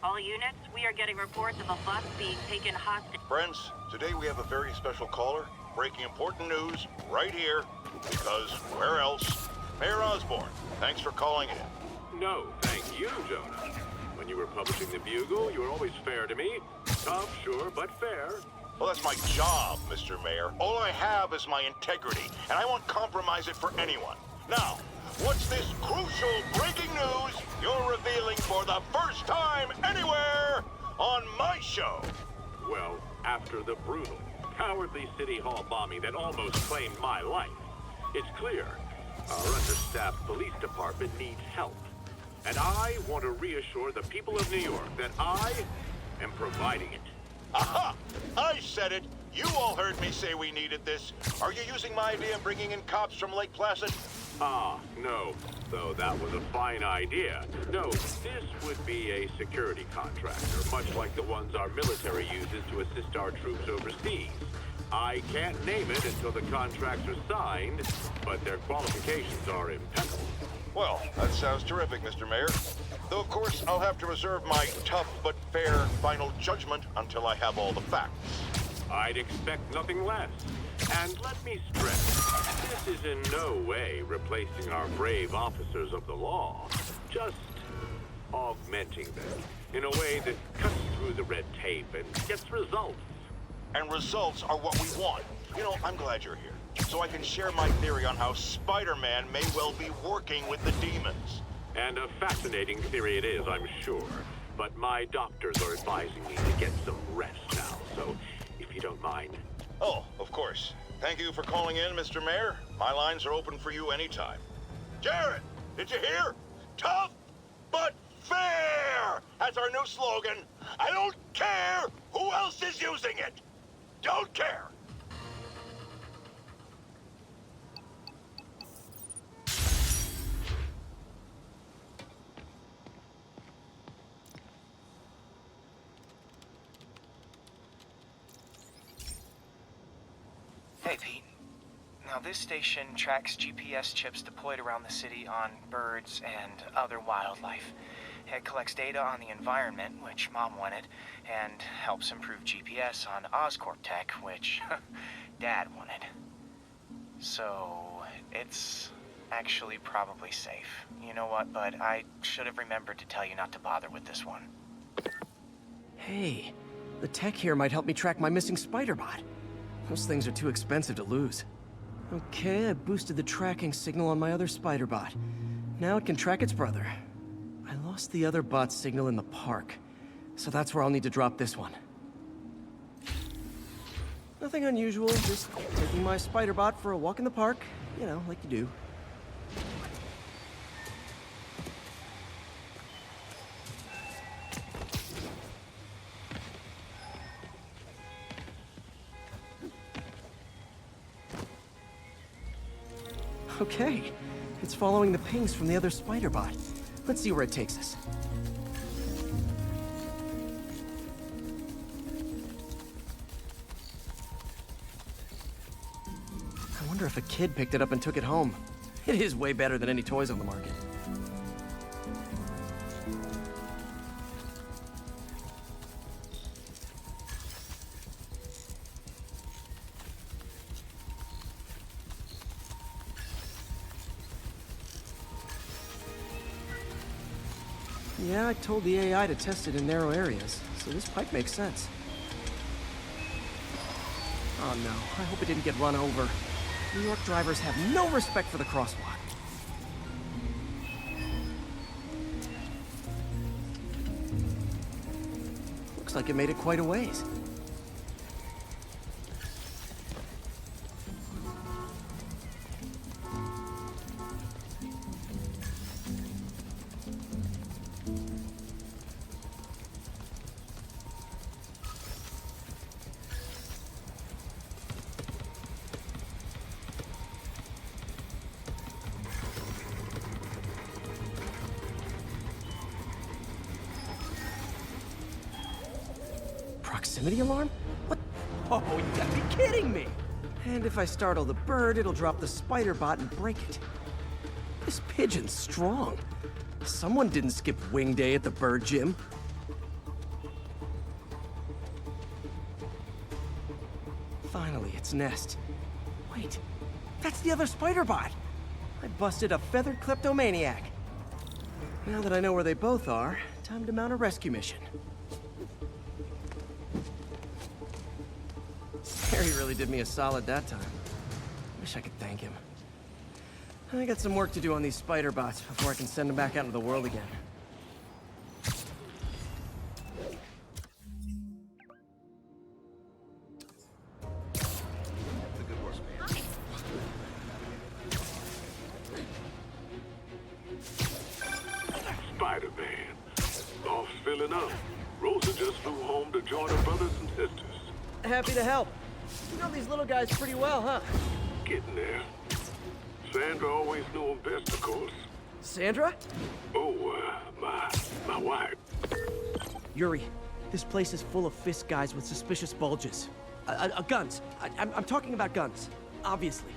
All units, we are getting reports of a bus being taken hostage. Friends, today we have a very special caller, breaking important news right here, because where else? Mayor Osborne, thanks for calling in. No, thank you, Jonah. When you were publishing the Bugle, you were always fair to me. Tough, sure, but fair. Well, that's my job, Mr. Mayor. All I have is my integrity, and I won't compromise it for anyone. Now, what's this crucial breaking news you're revealing for the first time anywhere on my show? Well, after the brutal, cowardly City Hall bombing that almost claimed my life, it's clear our understaffed police department needs help. And I want to reassure the people of New York that I am providing it. Aha! I said it! You all heard me say we needed this. Are you using my idea of bringing in cops from Lake Placid? Ah, no. Though that was a fine idea. No, this would be a security contractor, much like the ones our military uses to assist our troops overseas. I can't name it until the contracts are signed, but their qualifications are impeccable. Well, that sounds terrific, Mr. Mayor. Though, of course, I'll have to reserve my tough but fair final judgment until I have all the facts. I'd expect nothing less. And let me stress, this is in no way replacing our brave officers of the law, just augmenting them in a way that cuts through the red tape and gets results. And results are what we want. You know, I'm glad you're here, so I can share my theory on how Spider-Man may well be working with the demons. And a fascinating theory it is, I'm sure. But my doctors are advising me to get some rest now, so if you don't mind. Oh, of course. Thank you for calling in, Mr. Mayor. My lines are open for you anytime. Jared, did you hear? Tough but fair! That's our new slogan. I don't care who else is using it. Don't care. Hey, Pete. Now, this station tracks GPS chips deployed around the city on birds and other wildlife. It collects data on the environment, which Mom wanted, and helps improve GPS on Oscorp tech, which Dad wanted. So, it's actually probably safe. You know what, bud? I should have remembered to tell you not to bother with this one. Hey, the tech here might help me track my missing Spider-Bot. Those things are too expensive to lose. Okay, I boosted the tracking signal on my other Spider-Bot. Now it can track its brother. I lost the other bot's signal in the park, so that's where I'll need to drop this one. Nothing unusual, just taking my Spider-Bot for a walk in the park, you know, like you do. Okay, it's following the pings from the other Spider-Bot. Let's see where it takes us. I wonder if a kid picked it up and took it home. It is way better than any toys on the market. Yeah, I told the AI to test it in narrow areas, so this pipe makes sense. Oh no, I hope it didn't get run over. New York drivers have no respect for the crosswalk. Looks like it made it quite a ways. Proximity alarm? What? Oh, you gotta be kidding me! And if I startle the bird, it'll drop the Spider-Bot and break it. This pigeon's strong. Someone didn't skip wing day at the bird gym. Finally, its nest. Wait, that's the other spider bot. I busted a feathered kleptomaniac. Now that I know where they both are, time to mount a rescue mission. Harry really did me a solid that time. Wish I could thank him. I got some work to do on these spider bots before I can send them back out into the world again. Spider-Man. Off filling up. Rosa just flew home to join her brothers and sisters. Happy to help. You know these little guys pretty well, huh? Getting there. Sandra always knew him best, of course. Sandra? Oh, my wife. Yuri, this place is full of fist guys with suspicious bulges. Guns. I'm talking about guns, obviously.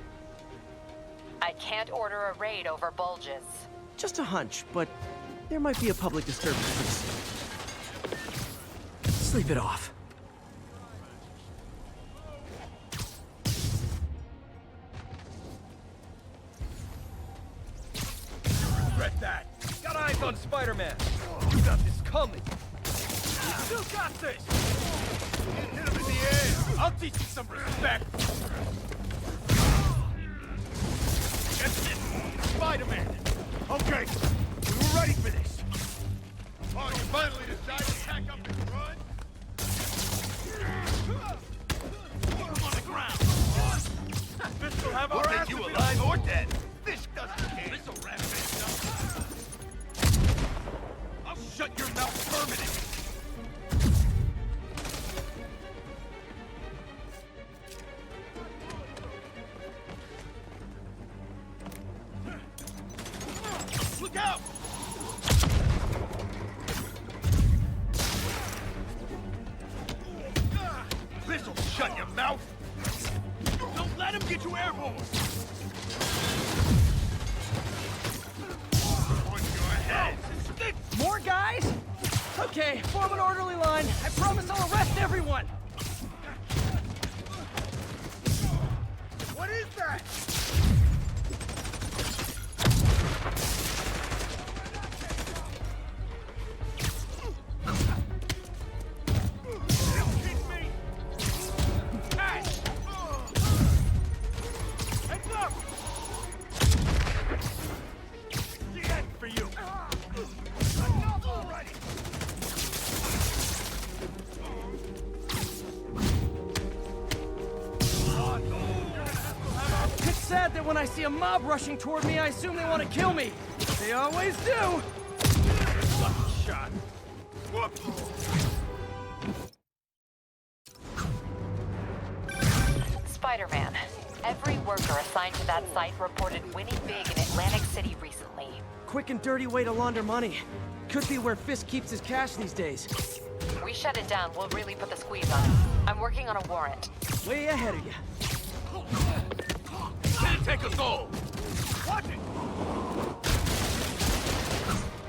I can't order a raid over bulges. Just a hunch, but there might be a public disturbance pretty soon. Sleep it off. Regret that. Got eyes on Spider-Man. You got this coming. You still got this. Hit him in the air. I'll teach you some respect. That's it. Spider-Man. Okay, we were ready for this. Oh, you finally decided to pack up and run? Keep him on the ground. This will have our asses. I'll take you alive or dead. This doesn't care. This'll wrap this up. I'll shut your mouth permanently. Look out! This'll shut your mouth. Don't let him get you airborne. On your head. More guys? Okay, form an orderly line. I promise I'll arrest everyone. What is that? It's sad that when I see a mob rushing toward me, I assume they want to kill me. They always do. Lucky shot. Whoops. Spider-Man. Every worker assigned to that site reported winning big in Atlantic City recently. Quick and dirty way to launder money. Could be where Fisk keeps his cash these days. We shut it down, we'll really put the squeeze on it. I'm working on a warrant. Way ahead of you. Can't take us all. Watch it.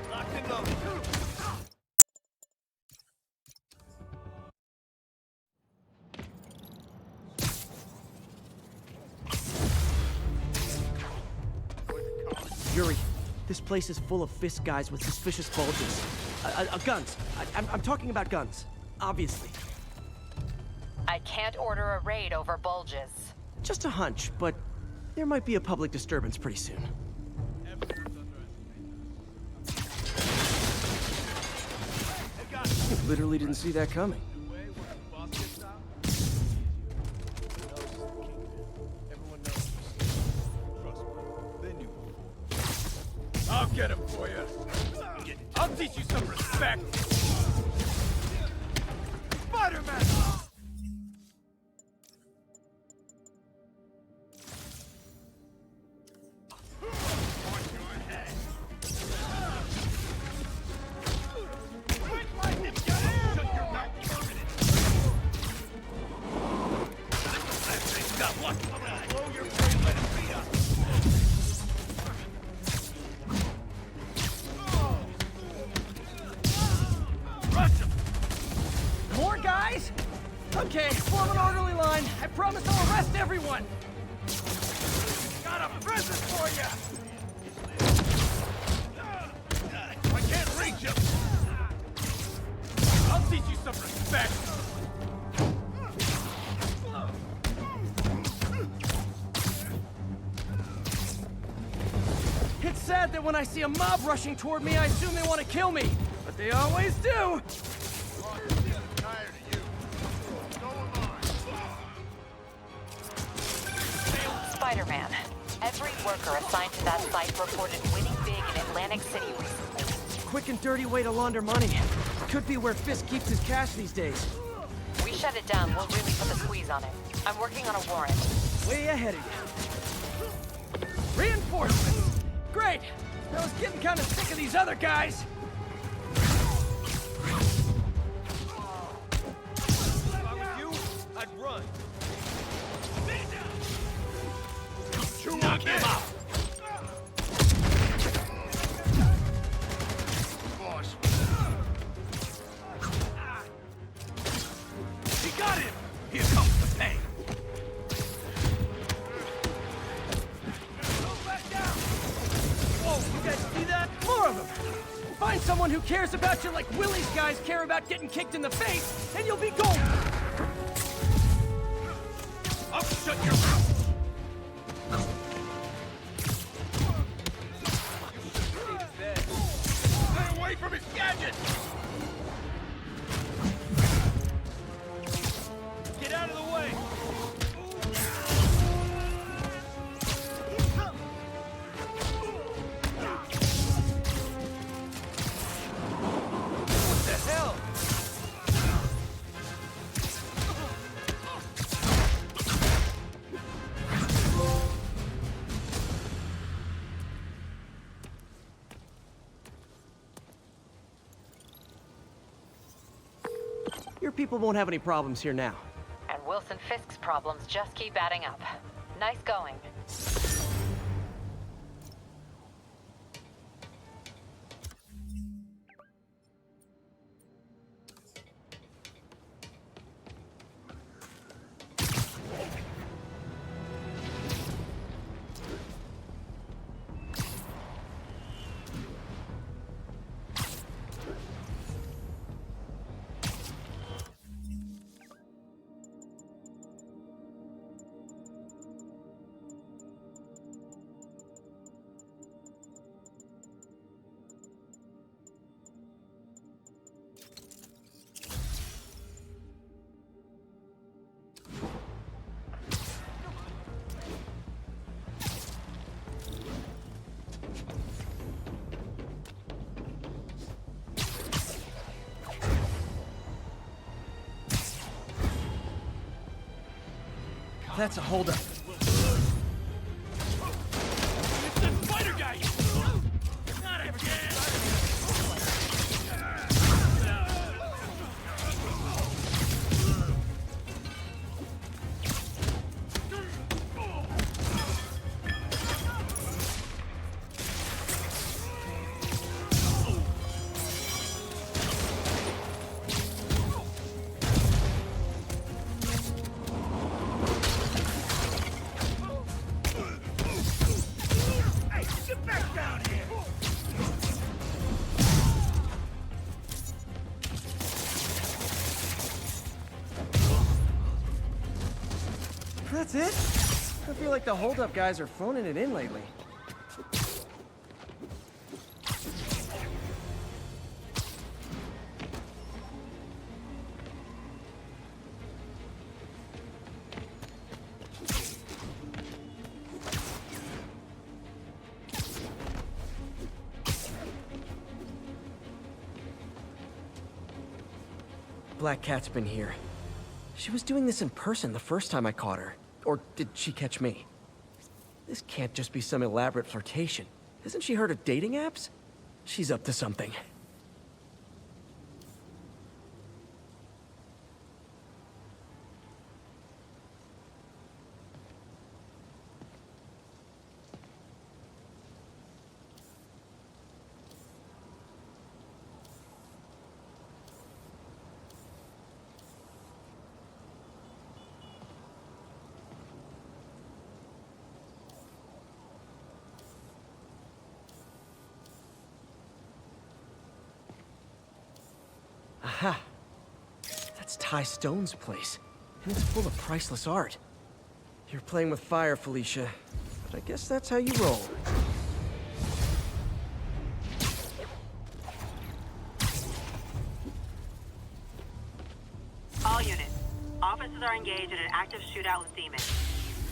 Locked and loaded. Yuri, this place is full of Fisk guys with suspicious bulges. Guns. I'm talking about guns, obviously. I can't order a raid over bulges. Just a hunch, but there might be a public disturbance pretty soon. Literally didn't see that coming. I'll get him for you. I'll teach you some respect. Spider-Man! More guys? ya! I can't reach him! I'll teach you some respect! It's sad that when I see a mob rushing toward me, I assume they want to kill me. But they always do! Spider-Man. Every worker assigned to that site reported winning big in Atlantic City recently. Quick and dirty way to launder money. Could be where Fisk keeps his cash these days. We shut it down, we'll really put the squeeze on it. I'm working on a warrant. Way ahead of you. Reinforcements! Great! I was getting kind of sick of these other guys. If I was you, I'd run. Knock him out! He got him! Here comes the pain! Go back down! Whoa, you guys see that? More of them! Find someone who cares about you like Willie's guys care about getting kicked in the face, and you'll be golden! I'll shut your mouth! Stay away from his gadget! Get out of the way! What the hell? Your people won't have any problems here now. And Wilson Fisk's problems just keep adding up. Nice going. That's a holdup. It's the spider guy! Not again! Hey, get back down here! That's it? I feel like the holdup guys are phoning it in lately. Black Cat's been here. She was doing this in person the first time I caught her. Or did she catch me? This can't just be some elaborate flirtation. Hasn't she heard of dating apps? She's up to something. It's Ty Stone's place, and it's full of priceless art. You're playing with fire, Felicia, but I guess that's how you roll. All units. Officers are engaged in an active shootout with demons.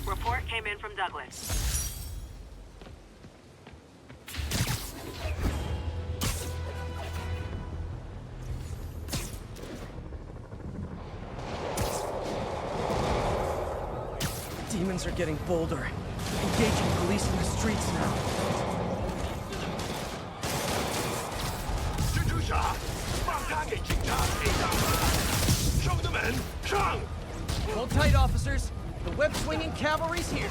Report came in from Douglas. Demons are getting bolder. Engaging police in the streets now. 蜘蛛侠，放他给警察赔上！守的门上！ Hold tight, officers. The web-swinging cavalry's here.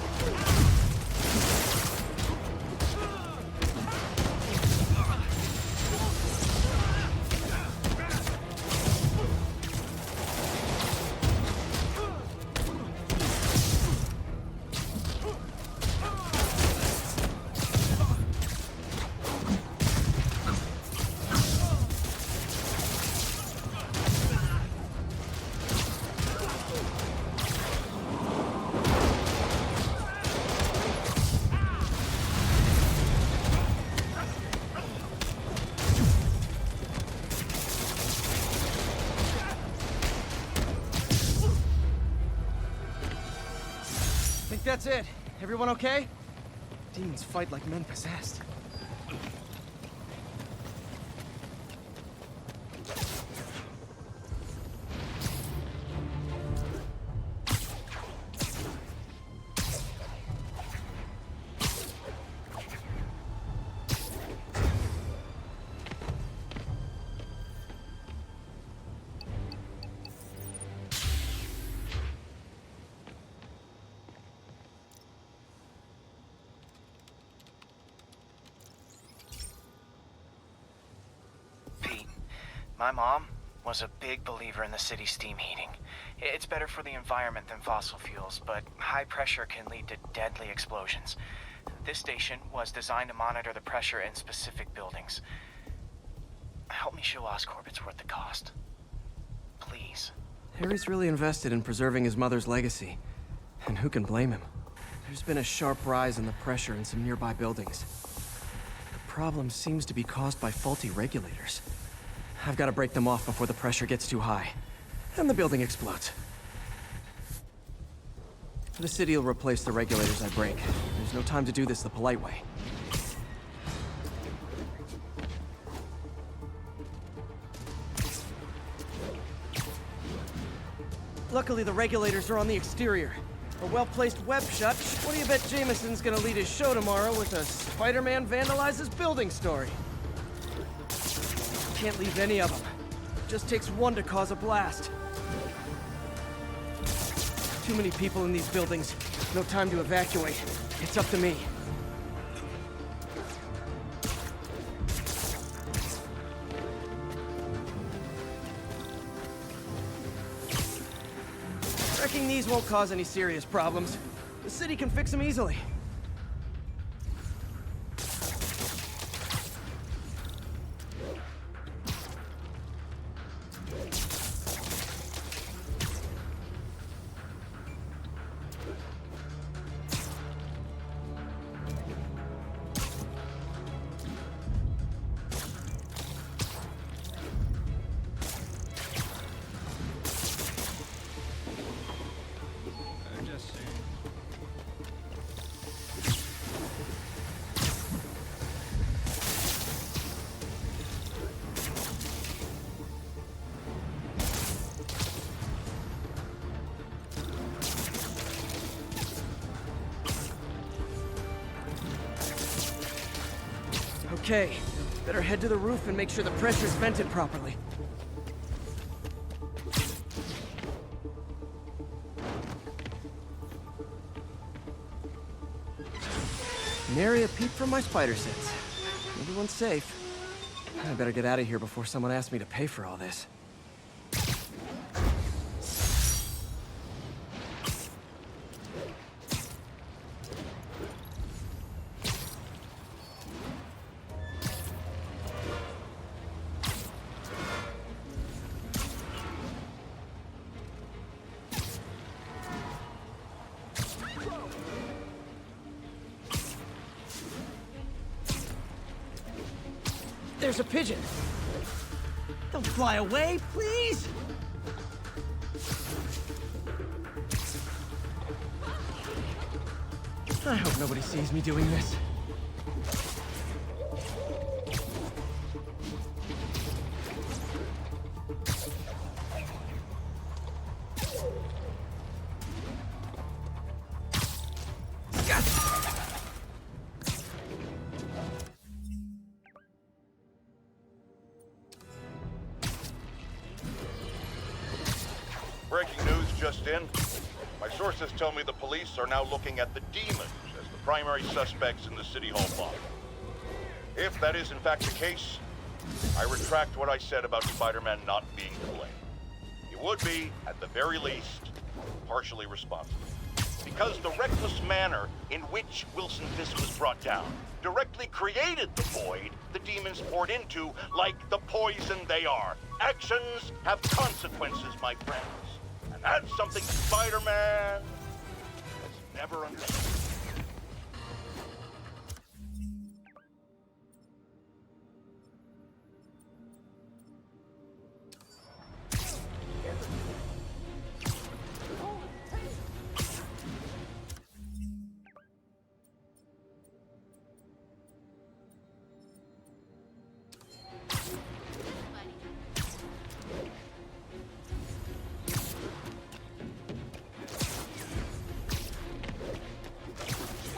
Think that's it. Everyone okay? Demons fight like men possessed. My mom was a big believer in the city's steam heating. It's better for the environment than fossil fuels, but high pressure can lead to deadly explosions. This station was designed to monitor the pressure in specific buildings. Help me show Oscorp it's worth the cost. Please. Harry's really invested in preserving his mother's legacy. And who can blame him? There's been a sharp rise in the pressure in some nearby buildings. The problem seems to be caused by faulty regulators. I've got to break them off before the pressure gets too high. And the building explodes. The city will replace the regulators I break. There's no time to do this the polite way. Luckily, the regulators are on the exterior. A well-placed web shut. What do you bet Jameson's gonna lead his show tomorrow with a Spider-Man vandalizes building story? Can't leave any of them. Just takes one to cause a blast. Too many people in these buildings. No time to evacuate. It's up to me. Wrecking these won't cause any serious problems. The city can fix them easily. Okay, better head to the roof and make sure the pressure's vented properly. Nary a peep from my spider sense. Everyone's safe. I better get out of here before someone asks me to pay for all this. There's a pigeon. Don't fly away, please! I hope nobody sees me doing this. Breaking news just in. My sources tell me the police are now looking at the demons as the primary suspects in the City Hall bomb. If that is in fact the case, I retract what I said about Spider-Man not being to blame. He would be, at the very least, partially responsible. Because the reckless manner in which Wilson Fisk was brought down directly created the void the demons poured into, like the poison they are. Actions have consequences, my friends. And that's something Spider-Man has never understood.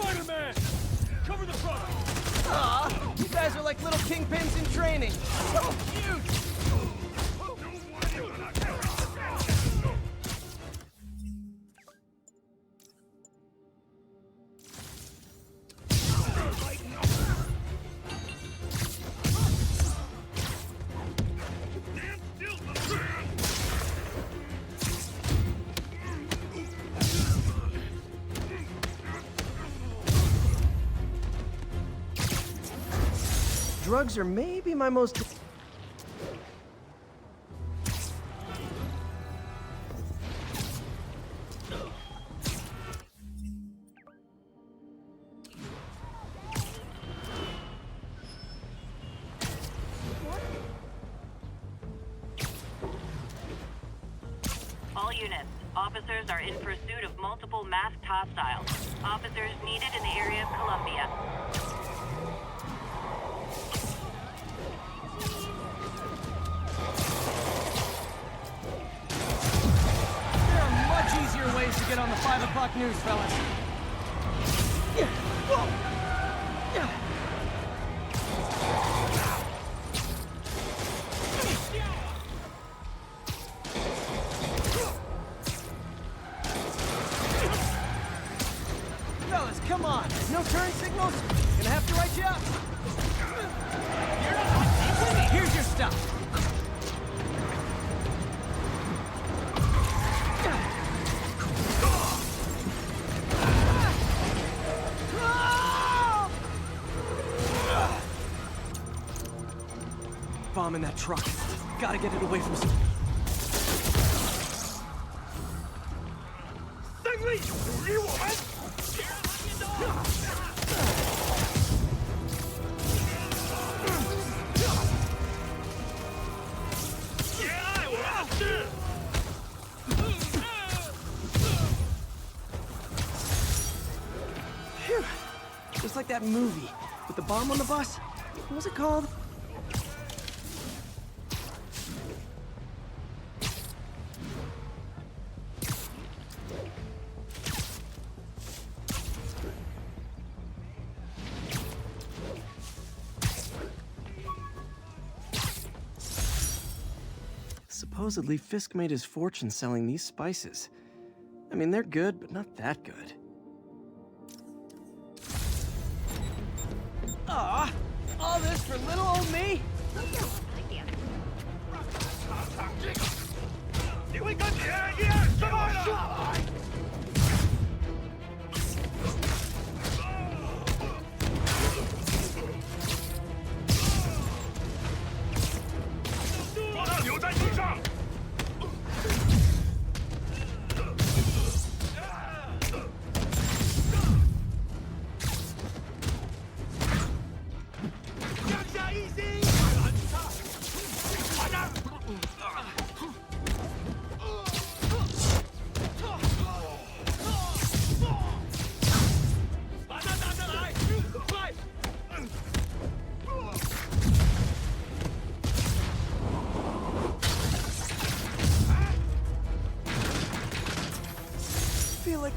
Spider-Man! Cover the front! Aw, you guys are like little kingpins in training. So cute! Drugs are maybe my most... All units, officers are in pursuit of multiple masked hostiles. Officers needed in the area of Columbia. There are much easier ways to get on the 5 o'clock news, fellas. Fellas, come on. No turn signals? Gonna have to write you up. Here's your stuff. Bomb in that truck. Gotta get it away from some... Phew. Just like that movie with the bomb on the bus. What was it called? Supposedly, Fisk made his fortune selling these spices. I mean, they're good, but not that good. Aw, all this for little old me?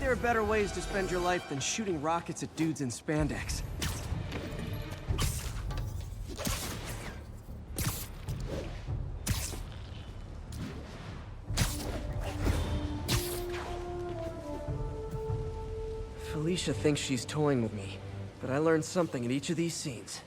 there are better ways to spend your life than shooting rockets at dudes in spandex. Felicia thinks she's toying with me, but I learned something at each of these scenes.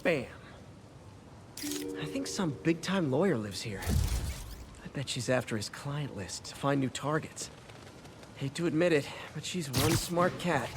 Bam. I think some big-time lawyer lives here. I bet she's after his client list to find new targets. Hate to admit it, but she's one smart cat.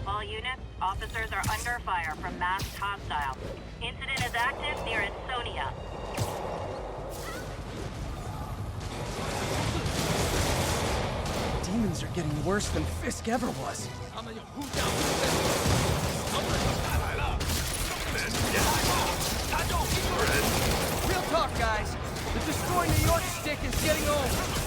All units, officers are under fire from masked hostiles. Incident is active near Ansonia. Demons are getting worse than Fisk ever was. Real talk, guys. The Destroy New York stick is getting old.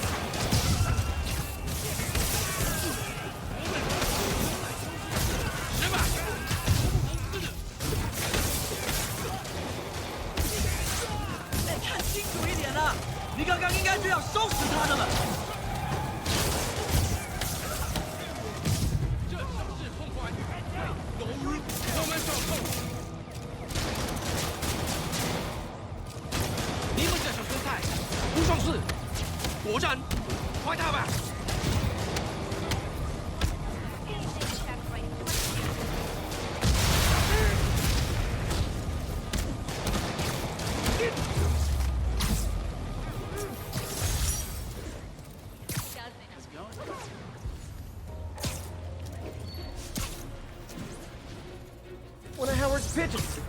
One of Howard's pigeons.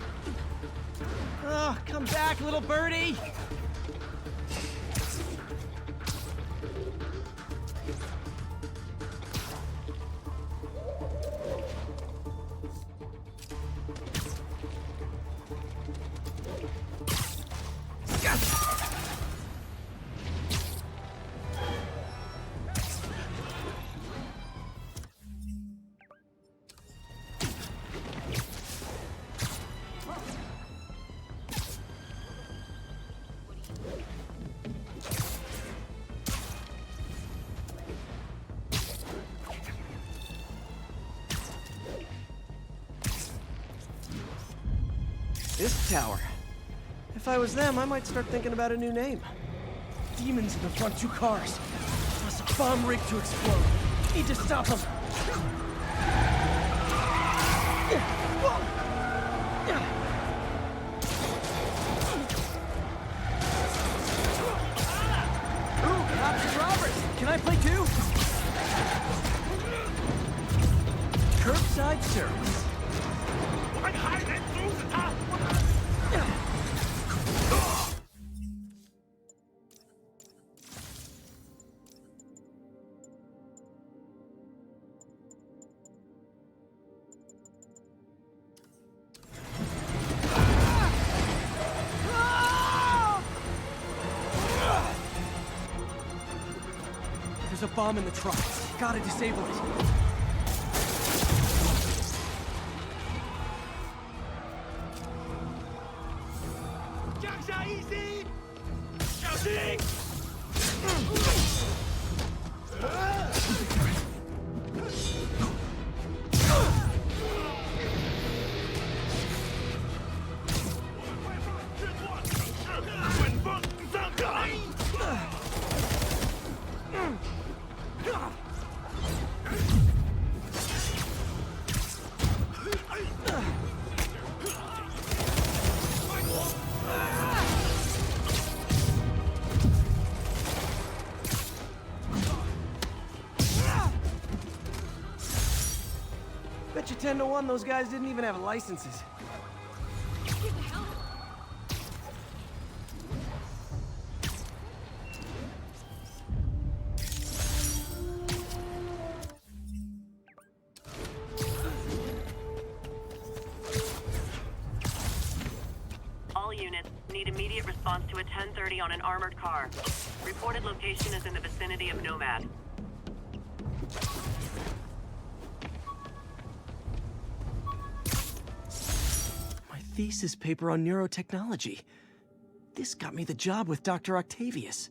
Oh, come back, little birdie! This tower. If I was them, I might start thinking about a new name. Demons in the front two cars. Plus a bomb rig to explode. Need to stop them. Ooh, cops and robbers. Can I play too? Curbside service. There's a bomb in the truck. Gotta disable it. 10 to 1 those guys didn't even have licenses. All units need immediate response to a 1030 on an armored car. Reported location is in the vicinity of Nomad. My thesis paper on neurotechnology. This got me the job with Dr. Octavius.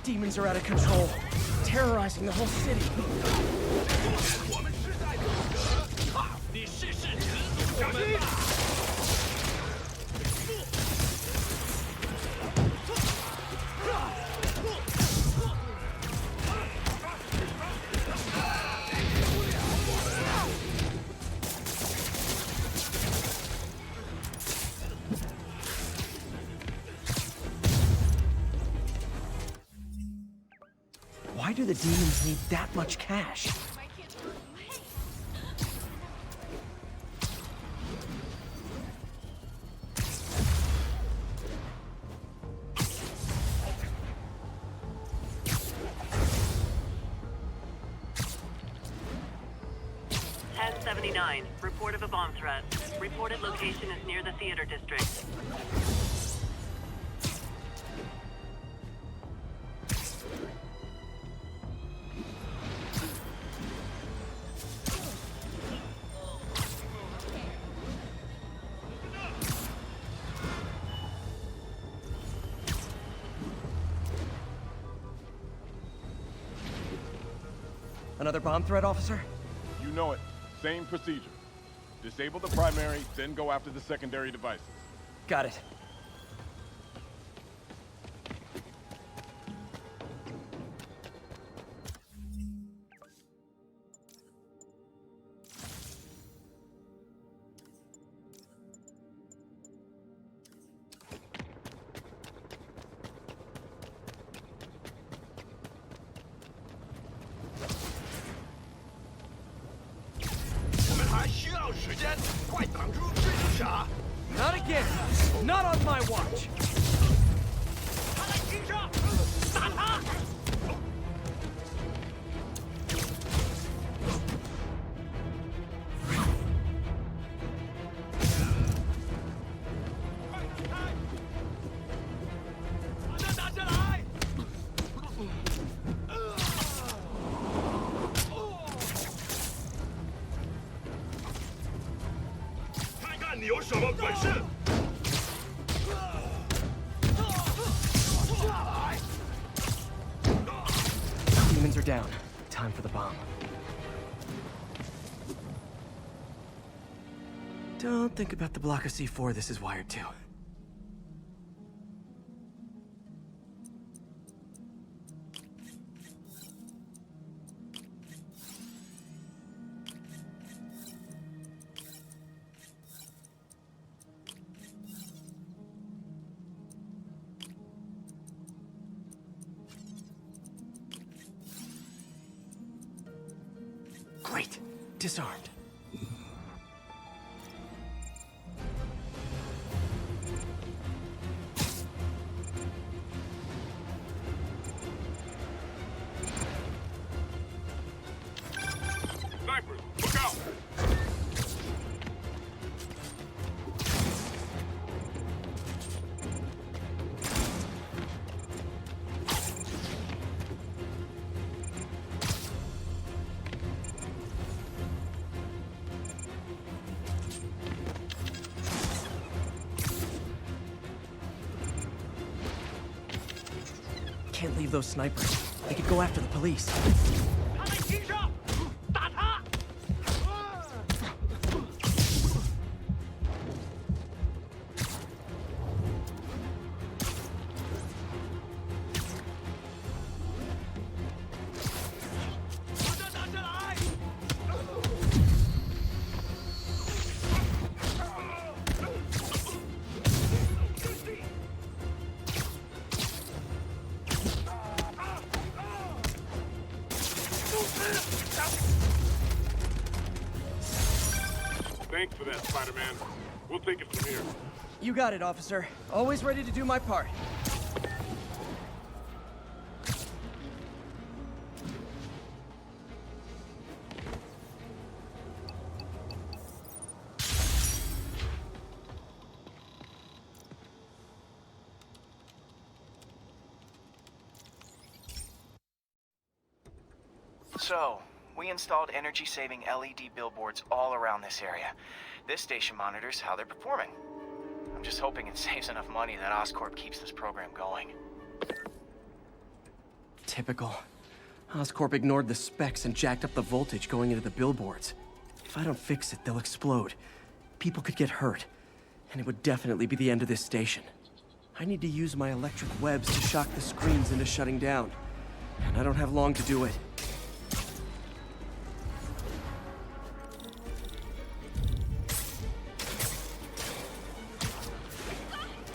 Demons are out of control, terrorizing the whole city. Why do the demons need that much cash? Report of a bomb threat. Reported location is near the theater district. Another bomb threat, officer? You know it. Same procedure. Disable the primary, then go after the secondary devices. Got it. Not again! Not on my watch! Demons are down. Time for the bomb. Don't think about the block of C4 this is wired to. Great. Disarmed. Snipers, look out! Can't leave those snipers. They could go after the police. Spider-Man. We'll take it from here. You got it, officer. Always ready to do my part. So, we installed energy-saving LED billboards all around this area. This station monitors how they're performing. I'm just hoping it saves enough money that Oscorp keeps this program going. Typical. Oscorp ignored the specs and jacked up the voltage going into the billboards. If I don't fix it, they'll explode. People could get hurt. And it would definitely be the end of this station. I need to use my electric webs to shock the screens into shutting down. And I don't have long to do it.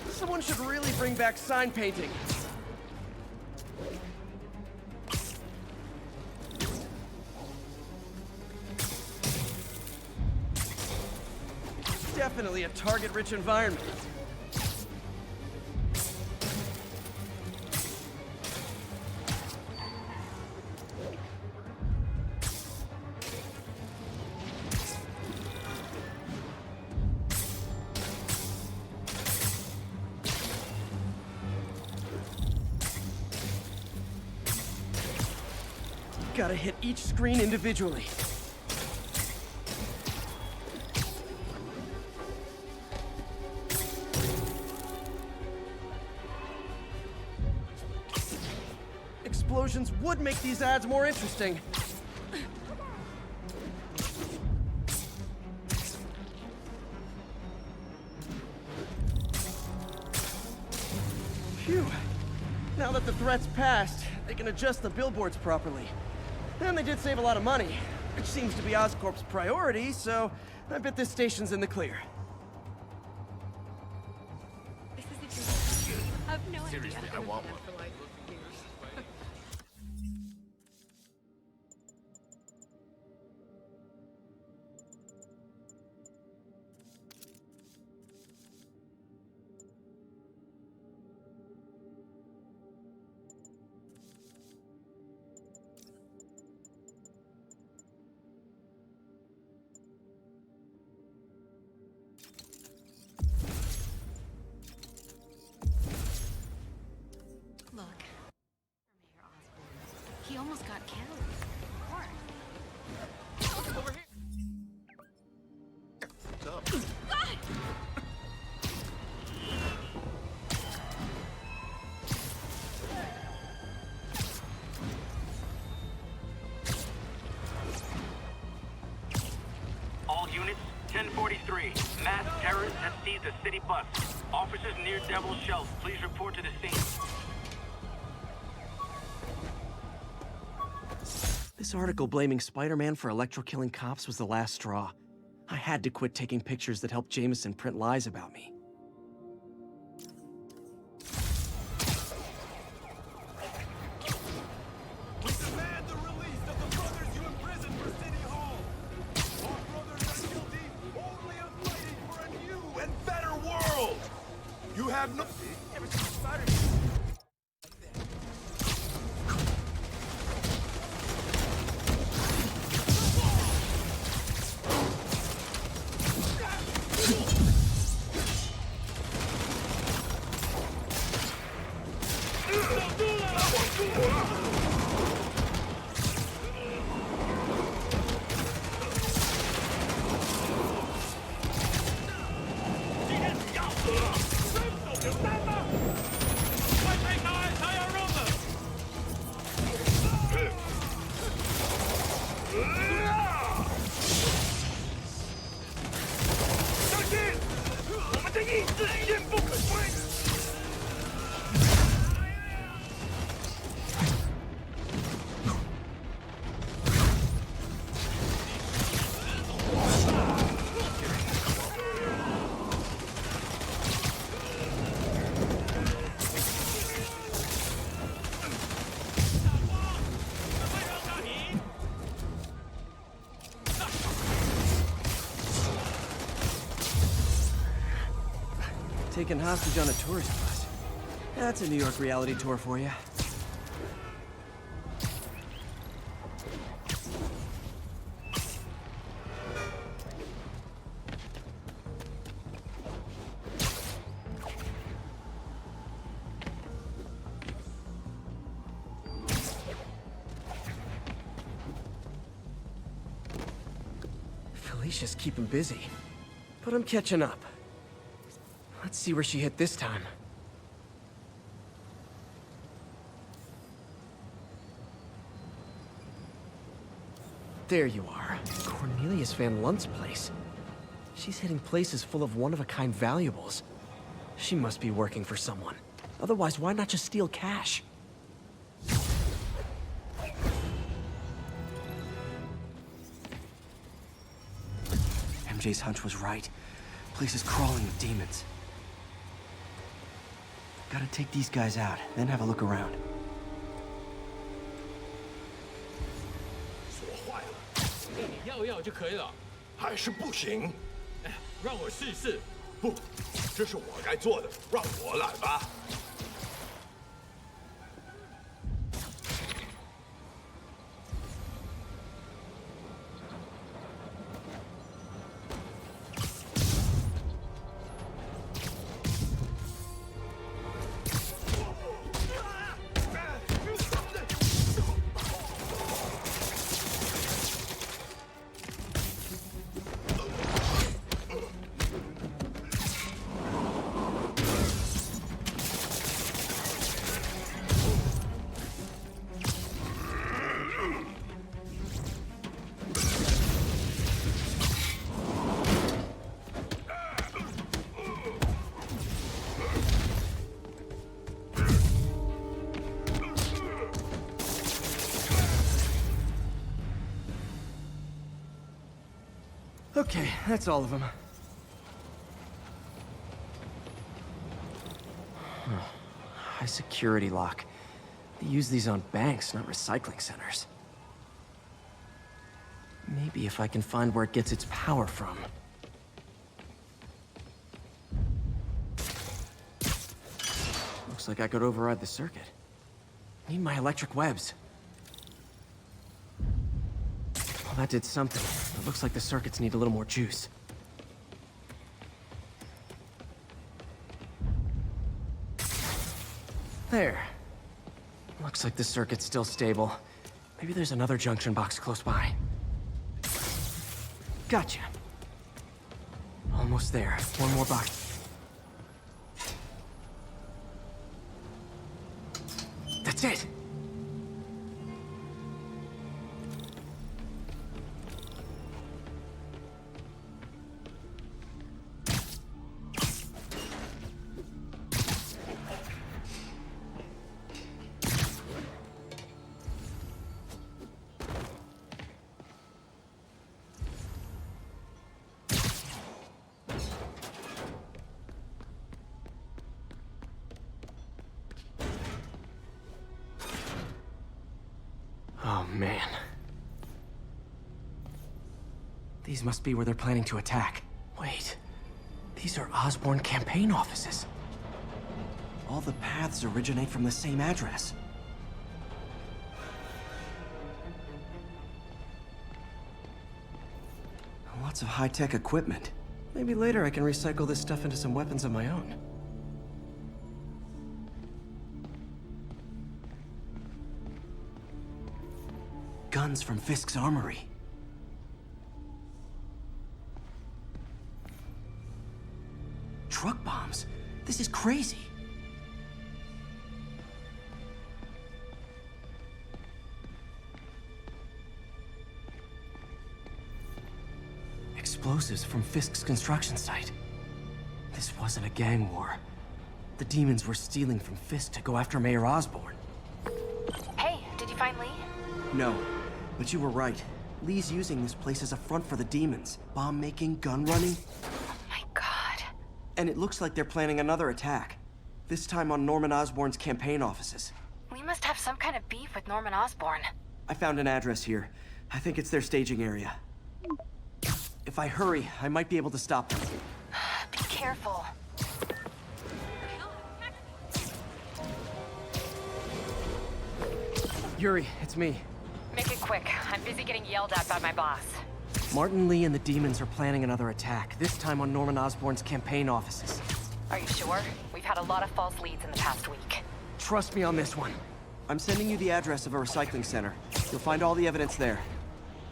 Someone should really bring back sign painting. Definitely a target-rich environment. Gotta hit each screen individually. Explosions would make these ads more interesting. Phew. Now that the threat's passed, they can adjust the billboards properly. And they did save a lot of money, which seems to be Oscorp's priority, so I bet this station's in the clear. This is a dream. I have no idea. Seriously, I want one. Look. Mayor Osborn. He almost got killed. Over here. What's up? All units, 1043. Mass terrorists have seized a city bus. Officers near Devil's Shelf, please report to the scene. This article blaming Spider-Man for electro-killing cops was the last straw. I had to quit taking pictures that helped Jameson print lies about me. We demand the release of the brothers you imprisoned for City Hall. Our brothers are guilty only of fighting for a new and better world. You have no... Never seen Spider-Man. taken hostage on a tourist bus. That's a New York reality tour for you. Felicia's keeping busy, but I'm catching up. Let's see where she hit this time. There you are. Cornelius Van Lunt's place. She's hitting places full of one-of-a-kind valuables. She must be working for someone. Otherwise, why not just steal cash? MJ's hunch was right. Place is crawling with demons. Gotta take these guys out, then have a look around. 锁坏了，要就可以了。还是不行。让我试试。不，这是我该做的，让我来吧。Okay, that's all of them. High security lock. They use these on banks, not recycling centers. Maybe if I can find where it gets its power from. Looks like I could override the circuit. Need my electric webs. Well, that did something. It looks like the circuits need a little more juice. There. Looks like the circuit's still stable. Maybe there's another junction box close by. Gotcha. Almost there. One more box. That's it! Oh, man. These must be where they're planning to attack. Wait. These are Osborn campaign offices. All the paths originate from the same address. Lots of high-tech equipment. Maybe later I can recycle this stuff into some weapons of my own. Guns from Fisk's armory. Truck bombs? This is crazy. Explosives from Fisk's construction site. This wasn't a gang war. The demons were stealing from Fisk to go after Mayor Osborn. Hey, did you find Lee? No, but you were right. Lee's using this place as a front for the demons. Bomb-making, gun-running. Oh my god. And it looks like they're planning another attack. This time on Norman Osborn's campaign offices. We must have some kind of beef with Norman Osborn. I found an address here. I think it's their staging area. If I hurry, I might be able to stop them. Be careful. Yuri, it's me. Make it quick. I'm busy getting yelled at by my boss. Martin Lee and the demons are planning another attack, this time on Norman Osborn's campaign offices. Are you sure? We've had a lot of false leads in the past week. Trust me on this one. I'm sending you the address of a recycling center. You'll find all the evidence there.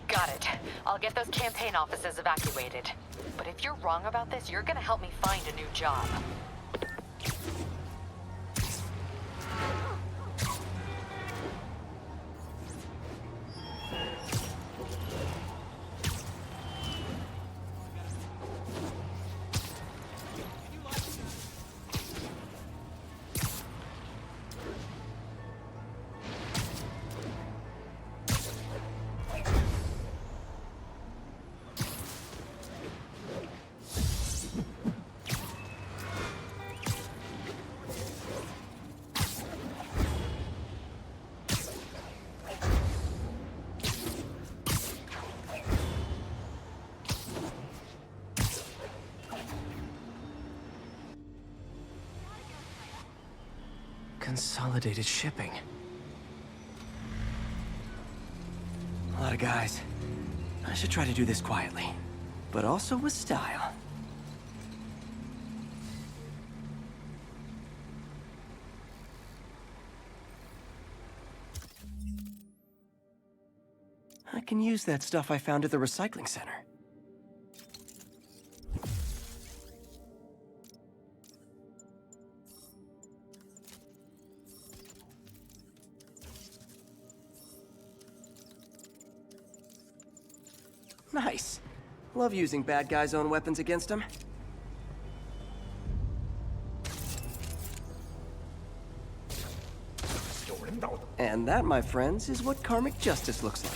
Got it. I'll get those campaign offices evacuated. But if you're wrong about this, you're gonna help me find a new job. Consolidated shipping. A lot of guys. I should try to do this quietly, but also with style. I can use that stuff I found at the recycling center. Nice. Love using bad guys' own weapons against them. And that, my friends, is what karmic justice looks like.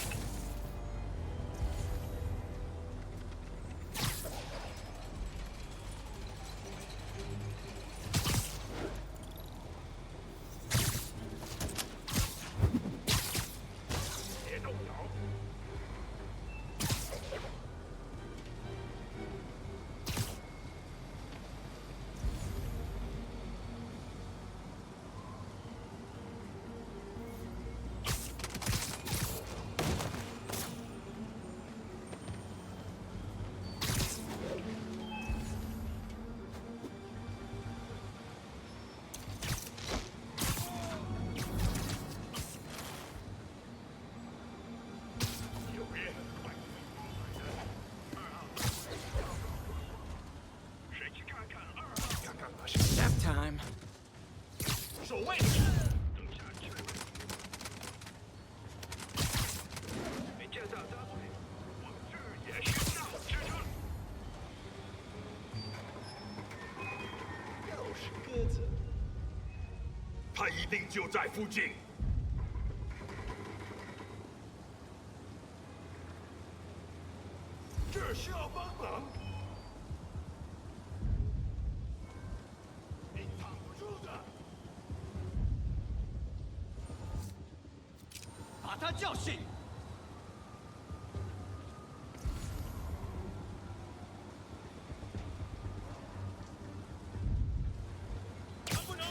Nap time. 守卫。没见到大腿，我这也需要支撑。又是鸽子，他一定就在附近。这儿需要帮忙。 把他叫醒！能不能？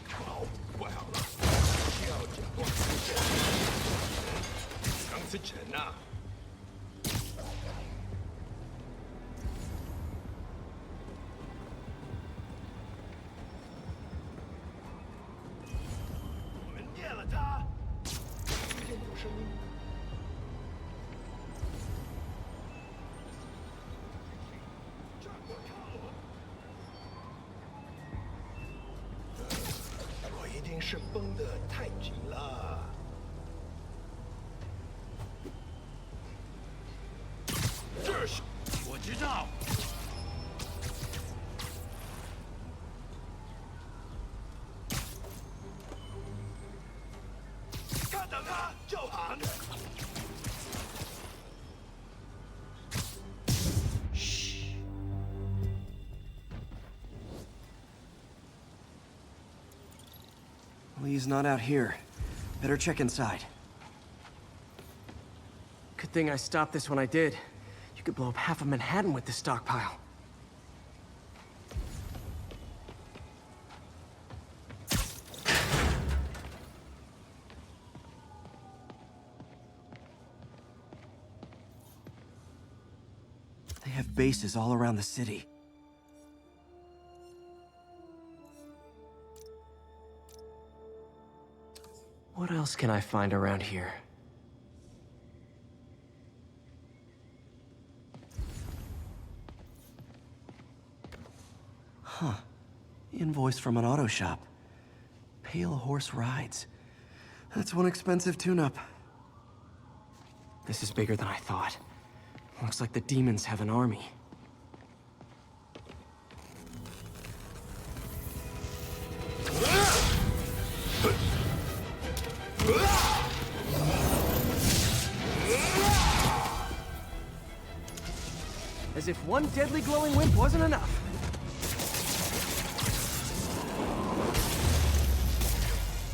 好，怪好了，需要假装出现。 是钱呐！我们灭了他！听见有声音。这我靠！我一定是绷得太紧了。 我知道。看到他就喊。嘘。Lee's not out here. Better check inside. Good thing I stopped this when I did. You could blow up half of Manhattan with this stockpile. They have bases all around the city. What else can I find around here? Huh. Invoice from an auto shop. Pale Horse Rides. That's one expensive tune-up. This is bigger than I thought. Looks like the demons have an army. As if one deadly glowing wimp wasn't enough.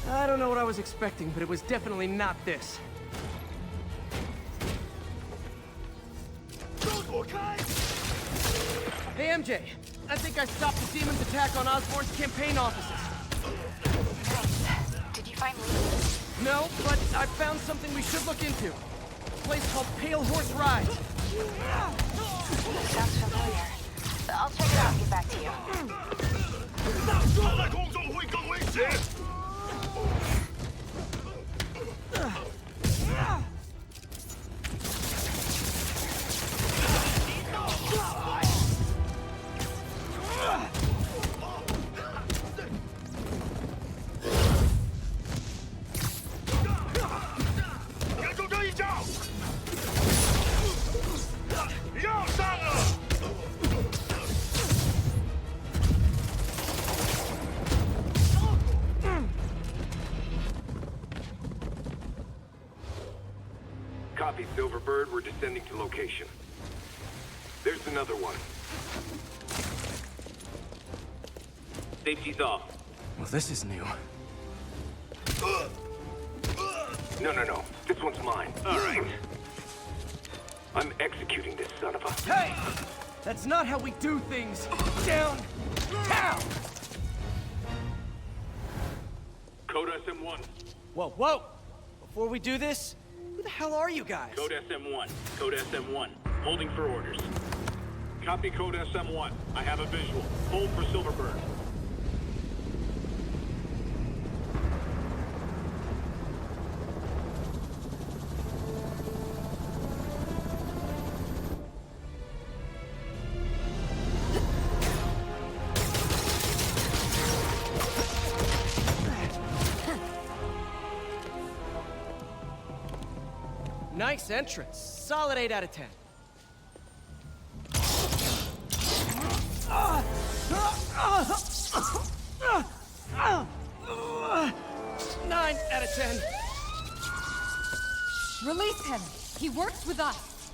I don't know what I was expecting, but it was definitely not this. Hey, MJ. I think I stopped the demon's attack on Osborn's campaign offices. Nice. Did you find leads? No, but I found something we should look into. A place called Pale Horse Rides. Sounds familiar. I'll check it out and get back to you. Copy, Silverbird. We're descending to location. There's another one. Safety's off. Well, this is new. No. This one's mine. All right. I'm executing this son of a... Hey! That's not how we do things! Down! Down! Code SM1. Whoa! Before we do this, who the hell are you guys? Code SM1. Code SM1. Holding for orders. Copy Code SM1. I have a visual. Hold for Silverbird. Nice entrance. Solid 8 out of 10. 9 out of 10. Release him. He works with us.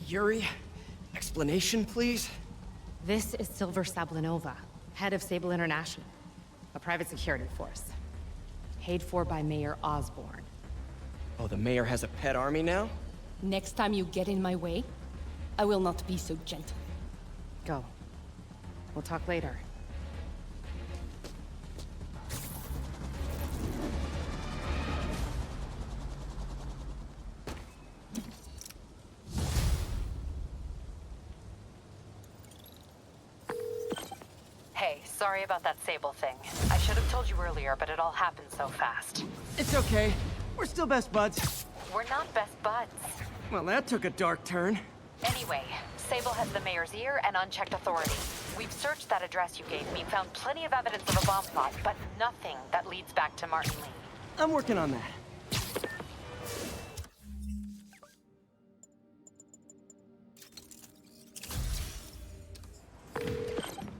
Yuri, explanation, please? This is Silver Sablinova, head of Sable International, a private security force. Paid for by Mayor Osborn. Oh, the mayor has a pet army now? Next time you get in my way, I will not be so gentle. Go. We'll talk later. Hey, sorry about that Sable thing. I should have told you earlier, but it all happened so fast. It's okay. We're still best buds. We're not best buds. Well, that took a dark turn. Anyway, Sable has the mayor's ear and unchecked authority. We've searched that address you gave me, found plenty of evidence of a bomb plot, but nothing that leads back to Martin Lee. I'm working on that.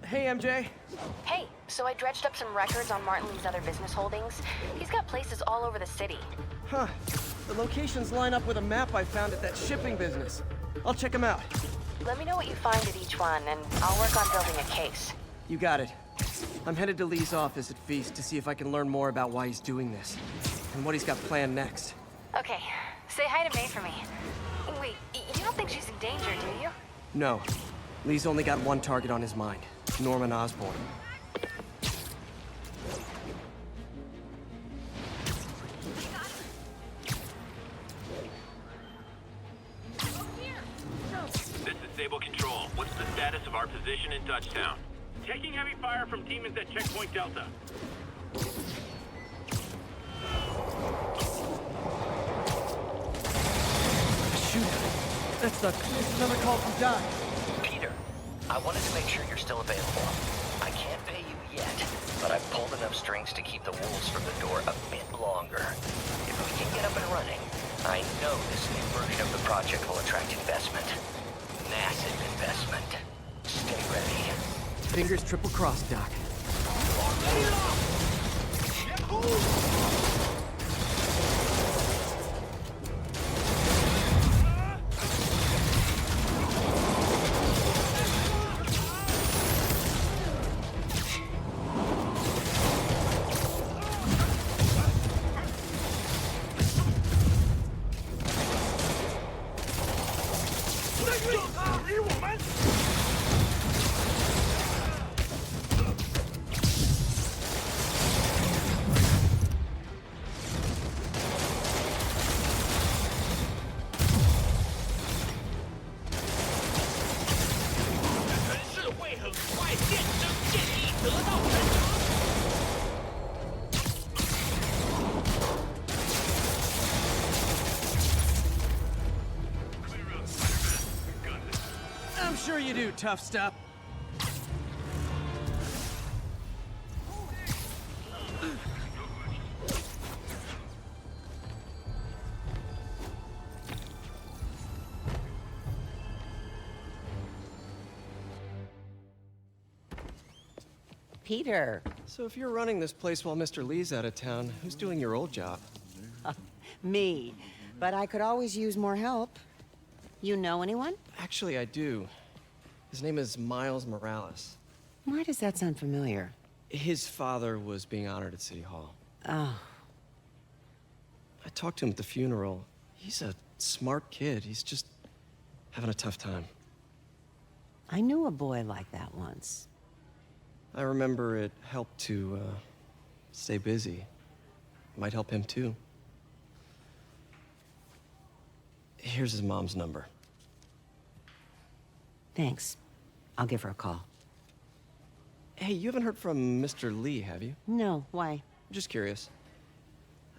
Hey, MJ. Hey, so I dredged up some records on Martin Lee's other business holdings. He's got places all over the city. Huh. The locations line up with a map I found at that shipping business. I'll check them out. Let me know what you find at each one, and I'll work on building a case. You got it. I'm headed to Lee's office at Feast to see if I can learn more about why he's doing this, and what he's got planned next. Okay, say hi to May for me. Wait, you don't think she's in danger, do you? No. Lee's only got one target on his mind. Norman Osborn. This is Sable Control. What's the status of our position in Dutchtown? Taking heavy fire from demons at Checkpoint Delta. Shoot! That's another call from Doc. Peter, I wanted to make sure you're still available. I can't pay you yet, but I've pulled enough strings to keep the wolves from the door a bit longer. If we can get up and running, I know this new version of the project will attract investment. Massive investment. Stay ready. Fingers triple crossed, Doc. I'm sure you do, tough stuff. Peter. So if you're running this place while Mr. Lee's out of town, who's doing your old job? Me. But I could always use more help. You know anyone? Actually, I do. His name is Miles Morales. Why does that sound familiar? His father was being honored at City Hall. Oh. I talked to him at the funeral. He's a smart kid. He's just having a tough time. I knew a boy like that once. I remember it helped to, stay busy. Might help him, too. Here's his mom's number. Thanks. I'll give her a call. Hey, you haven't heard from Mr. Lee, have you? No, why? Just curious.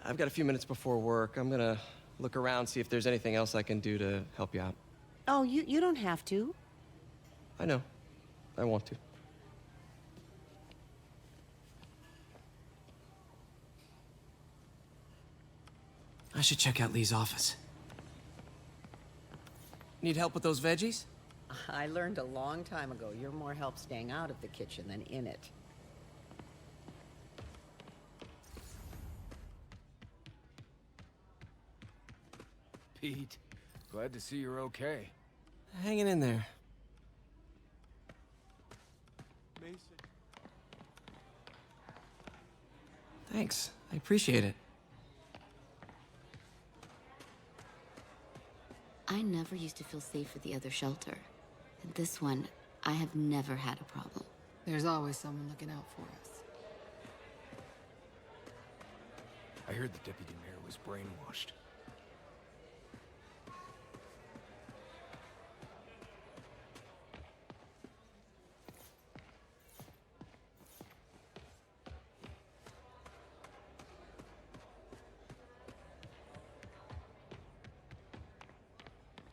I've got a few minutes before work. I'm gonna look around, see if there's anything else I can do to help you out. Oh, you don't have to. I know. I want to. I should check out Lee's office. Need help with those veggies? I learned a long time ago you're more help staying out of the kitchen than in it. Pete, glad to see you're okay. Hanging in there. Mason. Thanks. I appreciate it. I never used to feel safe at the other shelter. At this one, I have never had a problem. There's always someone looking out for us. I heard the deputy mayor was brainwashed.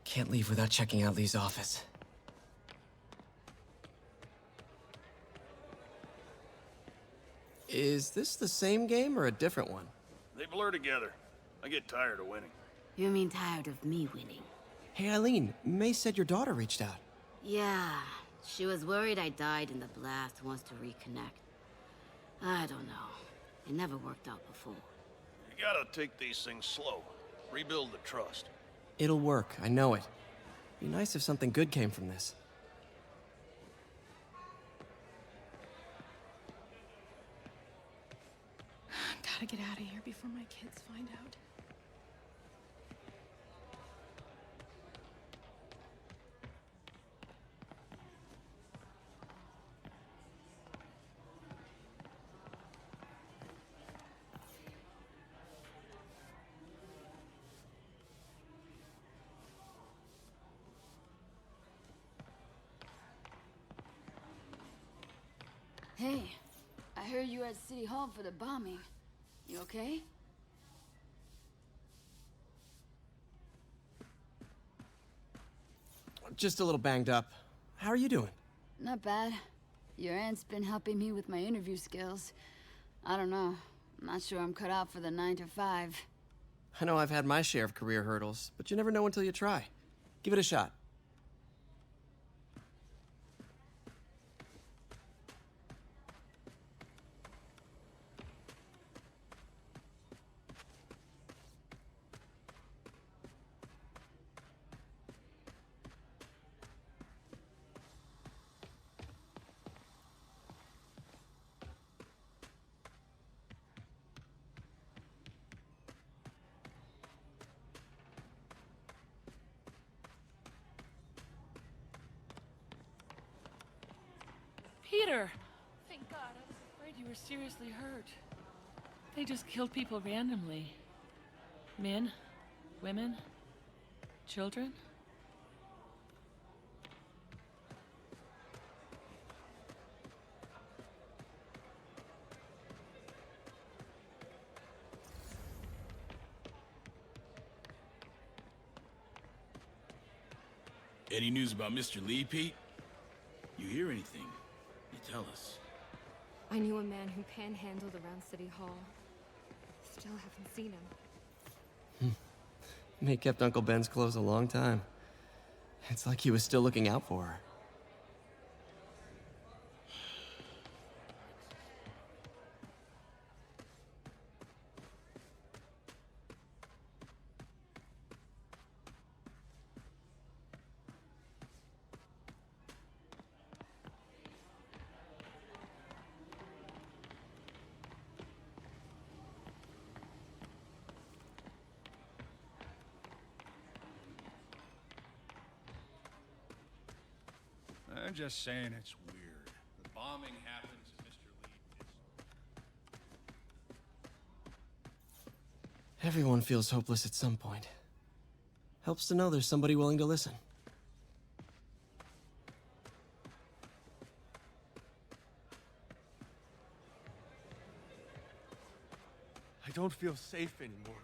Can't leave without checking out Lee's office. Is this the same game or a different one? They blur together. I get tired of winning. You mean tired of me winning? Hey, Eileen, May said your daughter reached out. Yeah, she was worried I died in the blast, wants to reconnect. I don't know. It never worked out before. You gotta take these things slow. Rebuild the trust. It'll work, I know it. Be nice if something good came from this. Gotta get out of here before my kids find out. Hey, I heard you were at City Hall for the bombing. You okay? Just a little banged up. How are you doing? Not bad. Your aunt's been helping me with my interview skills. I don't know. I'm not sure I'm cut out for the 9 to 5. I know I've had my share of career hurdles, but you never know until you try. Give it a shot. Peter! Thank God, I was afraid you were seriously hurt. They just killed people randomly. Men, women, children. Any news about Mr. Lee, Pete? You hear anything? You tell us. I knew a man who panhandled around City Hall. Still haven't seen him. May kept Uncle Ben's clothes a long time. It's like he was still looking out for her. I'm just saying it's weird. The bombing happens and Mr. Lee is... Everyone feels hopeless at some point. Helps to know there's somebody willing to listen. I don't feel safe anymore.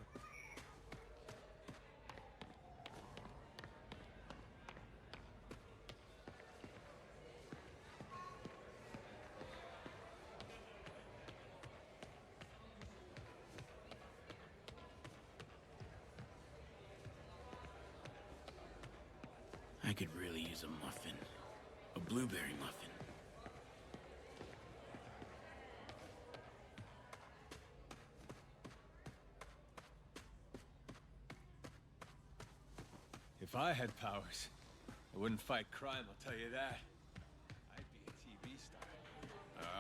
I could really use a muffin. A blueberry muffin. If I had powers, I wouldn't fight crime, I'll tell you that. I'd be a TV star.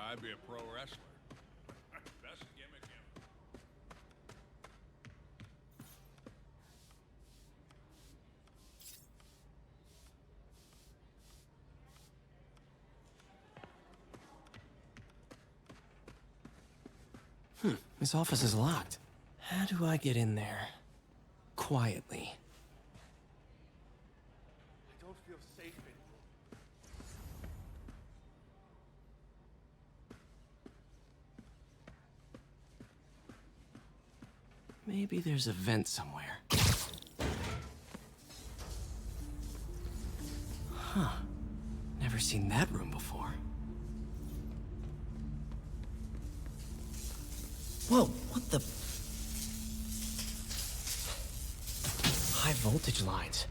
I'd be a pro wrestler. Best gimmick ever. This office is locked. How do I get in there? Quietly. I don't feel safe anymore. Maybe there's a vent somewhere. Huh. Never seen that room before. Whoa, what the... High voltage lines.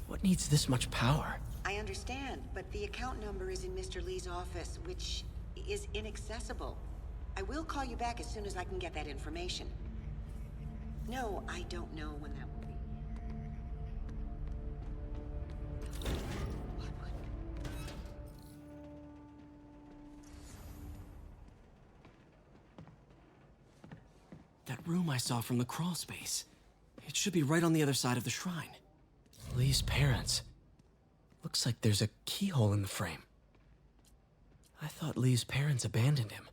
What needs this much power? I understand, but the account number is in Mr. Lee's office, which is inaccessible. I will call you back as soon as I can get that information. No, I don't know when that will That room I saw from the crawl space. It should be right on the other side of the shrine. Lee's parents. Looks like there's a keyhole in the frame. I thought Lee's parents abandoned him.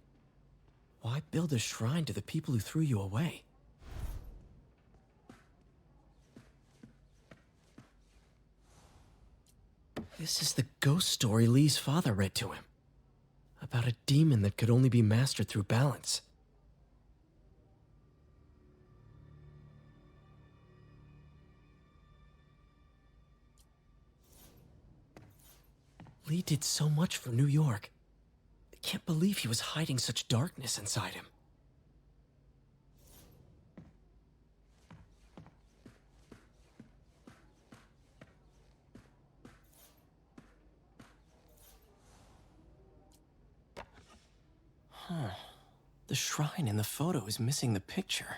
Why build a shrine to the people who threw you away? This is the ghost story Lee's father read to him. About a demon that could only be mastered through balance. Lee did so much for New York. I can't believe he was hiding such darkness inside him. Huh. The shrine in the photo is missing the picture.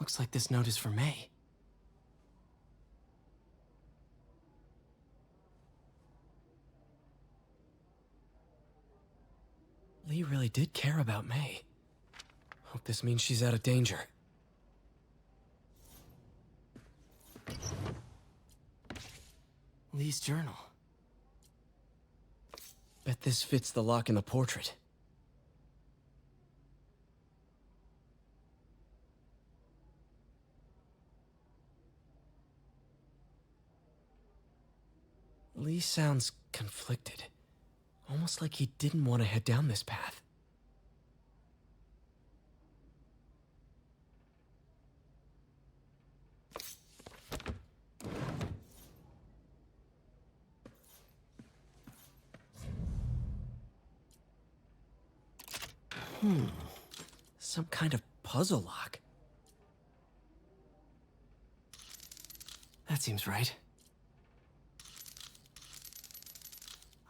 Looks like this note is for May. Lee really did care about May. Hope this means she's out of danger. Lee's journal. Bet this fits the lock in the portrait. Lee sounds conflicted. Almost like he didn't want to head down this path. Some kind of puzzle lock. That seems right.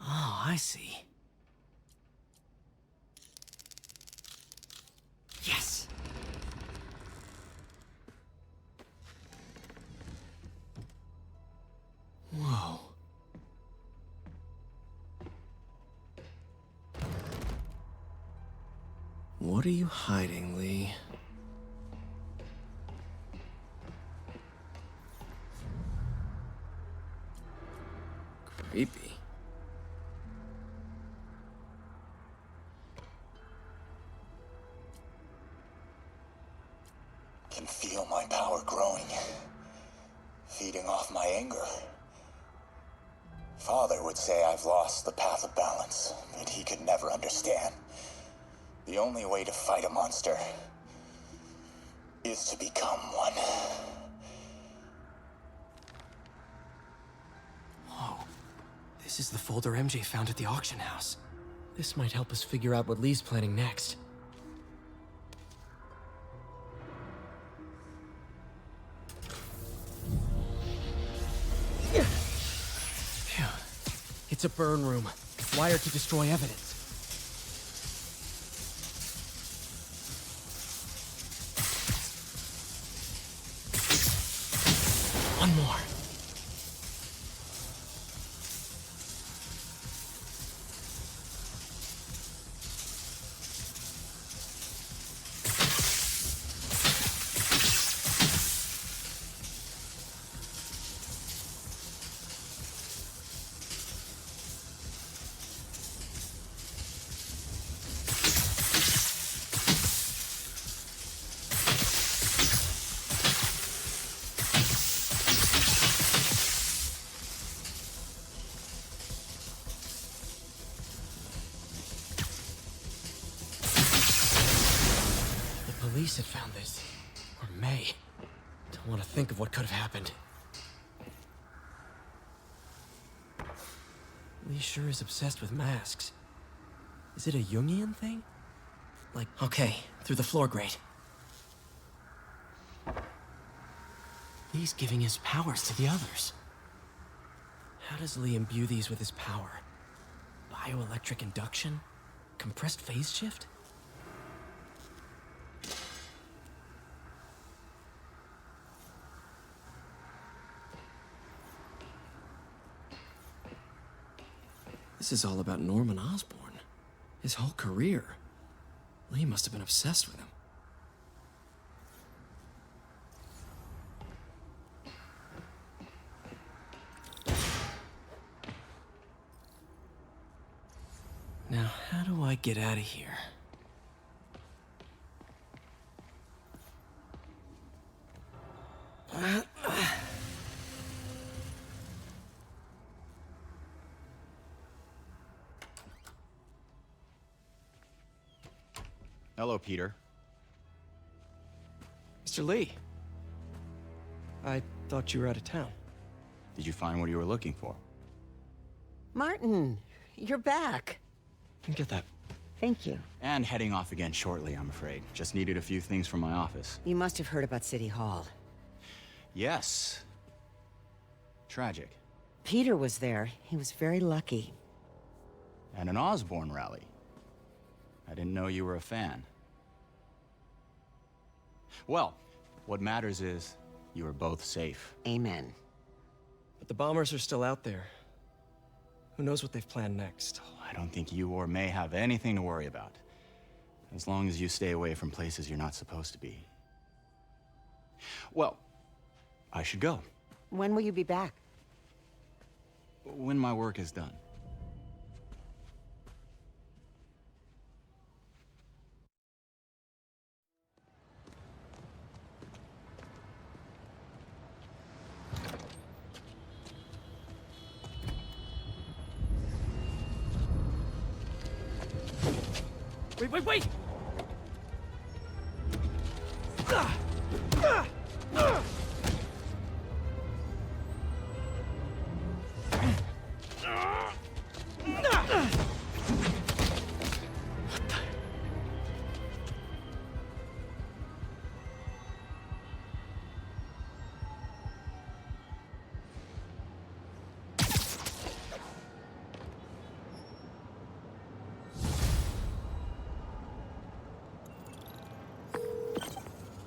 Oh, I see. Yes! Whoa. What are you hiding, Lee? Creepy. Can feel my power growing, feeding off my anger. Father would say I've lost the path of balance, but he could never understand. The only way to fight a monster is to become one. Whoa. This is the folder MJ found at the auction house. This might help us figure out what Lee's planning next. Phew. It's a burn room, wired to destroy evidence. One more. Police had found this. Or May. Don't want to think of what could have happened. Lee sure is obsessed with masks. Is it a Jungian thing? Like, okay, through the floor grate. Lee's giving his powers to the others. How does Lee imbue these with his power? Bioelectric induction? Compressed phase shift? This is all about Norman Osborn. His whole career. Lee must have been obsessed with him. Now, how do I get out of here? Hello, Peter. Mr. Lee. I thought you were out of town. Did you find what you were looking for? Martin, you're back. Get that. Thank you. And heading off again shortly, I'm afraid. Just needed a few things from my office. You must have heard about City Hall. Yes. Tragic. Peter was there. He was very lucky. And an Osborn rally. I didn't know you were a fan. Well, what matters is you are both safe. Amen. But the bombers are still out there. Who knows what they've planned next? I don't think you or May have anything to worry about. As long as you stay away from places you're not supposed to be. Well, I should go. When will you be back? When my work is done. Wait!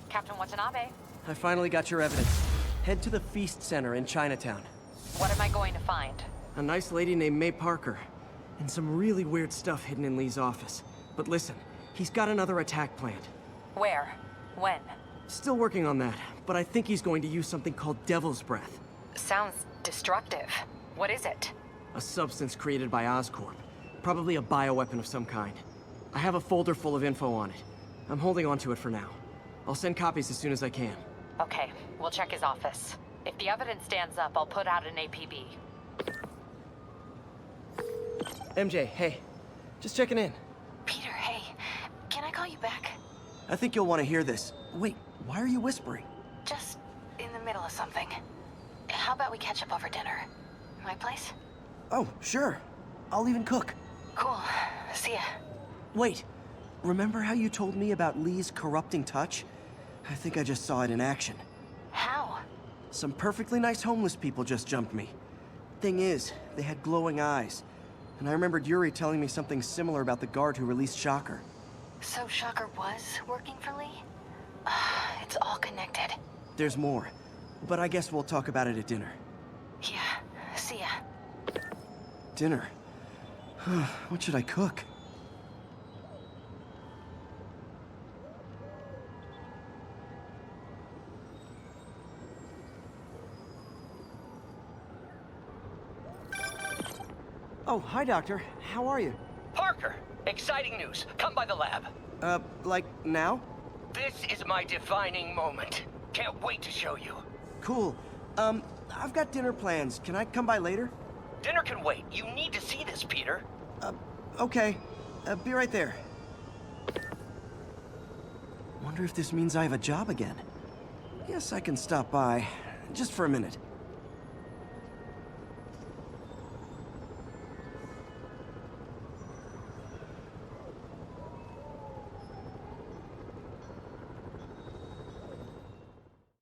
Captain Watanabe. I finally got your evidence. Head to the Feast Center in Chinatown. What am I going to find? A nice lady named May Parker. And some really weird stuff hidden in Lee's office. But listen, he's got another attack planned. Where? When? Still working on that, but I think he's going to use something called Devil's Breath. Sounds destructive. What is it? A substance created by Oscorp. Probably a bioweapon of some kind. I have a folder full of info on it. I'm holding on to it for now. I'll send copies as soon as I can. Okay, we'll check his office. If the evidence stands up, I'll put out an APB. MJ, hey. Just checking in. Peter, hey. Can I call you back? I think you'll want to hear this. Wait, why are you whispering? Just in the middle of something. How about we catch up over dinner? My place? Oh, sure. I'll even cook. Cool. See ya. Wait. Remember how you told me about Lee's corrupting touch? I think I just saw it in action. How? Some perfectly nice homeless people just jumped me. Thing is, they had glowing eyes. And I remembered Yuri telling me something similar about the guard who released Shocker. So Shocker was working for Lee? It's all connected. There's more. But I guess we'll talk about it at dinner. Yeah. See ya. Dinner? What should I cook? Oh, hi, Doctor. How are you? Parker, exciting news. Come by the lab. Like now? This is my defining moment. Can't wait to show you. Cool. I've got dinner plans. Can I come by later? Dinner can wait. You need to see this, Peter. Okay. Be right there. Wonder if this means I have a job again. Guess I can stop by. Just for a minute.